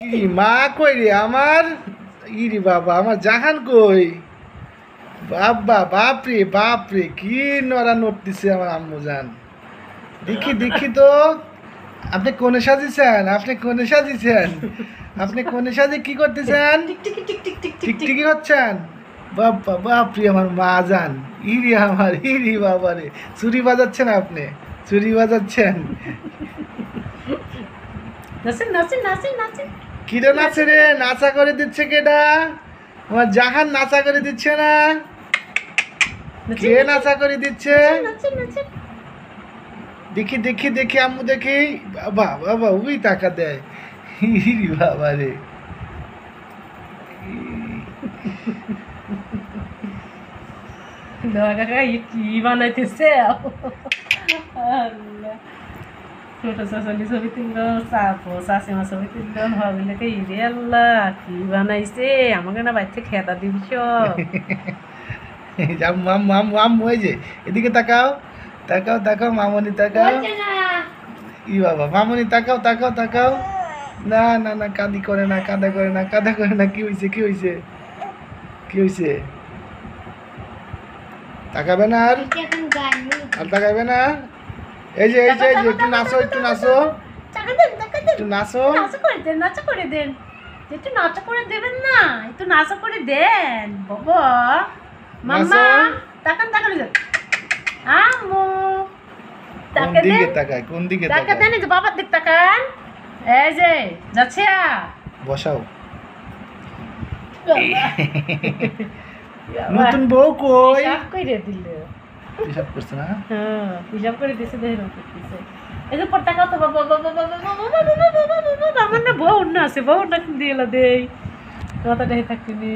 ইরি মা কই রে আমার, ইরি বাবা আমার জাহান কই, বাবা বাপরে কি নড়া নড়তেছে আমার আম্মু জান। দেখি দেখি তো, আপনি কোনে সাজিয়েছেন, আপনি কোনে সাজিয়েছেন, আপনি কোনে সাজিয়ে কি করতেছেন, টিকটিকি হচ্ছেন, বাবা বাপরে আমার মা জান, ইরি আমার ইরি বাবা রে, চুরি বাজাচ্ছেন আপনি, চুরি বাজাচ্ছেন। কিরে নাচে রে, নাচা করে দিচ্ছে কেডা, আমার জাহান নাচা করে দিচ্ছে না, কে নাচা করে দিচ্ছে, দেখি দেখি দেখি আম্মু দেখি, বাবা বাবা ওই টাকা দেয়, ইরি বাবা রে। কি বানাইতেছে ছোট শাশুড়ি ছবি তুললো, শাশুমা ছবি তুললো, ভাবিলে ইরে আল্লাহ কি বানাইছে, আমাকে না বাড়িতে খেতা দিবছ। আম্মু ওই যে এদিকে তাকাও, তাকাও তাকাও মামনি তাকাও, ই বাবা মামনি তাকাও তাকাও তাকাও, না না না কাঁদি করে না, কাঁদা করে না, কাঁদা করে না, কি হয়েছে কি হয়েছে কি হয়েছে, তাকাবে না আর, আর তাকাবে না, এই যে এই যে একটু নাচো একটু নাচো একটু নাচো, নাচা করে দেন, একটু নাচা করে দেবেন না, একটু নাচা করে দেন বাবা। মাম্মা তাকান তাকান, আম্মু কোন দিকে তাকায়, কোন দিকে তাকান তাকায়, দেন, এই যে বাবার দিক তাকান, এই যে যাচ্ছে বসাও। নতুন বউ কই, হিসাব করে দিল, হিসাব করছে না, হ্যাঁ হিসাব করে দিছে, দেখে করতেছে। এই যে পর তাকাও তো, বাবা বাবা বাবা বাবা আমার না বউ না আছে, বউ না দিয়ে দেই মাথাটা থাকতেনি।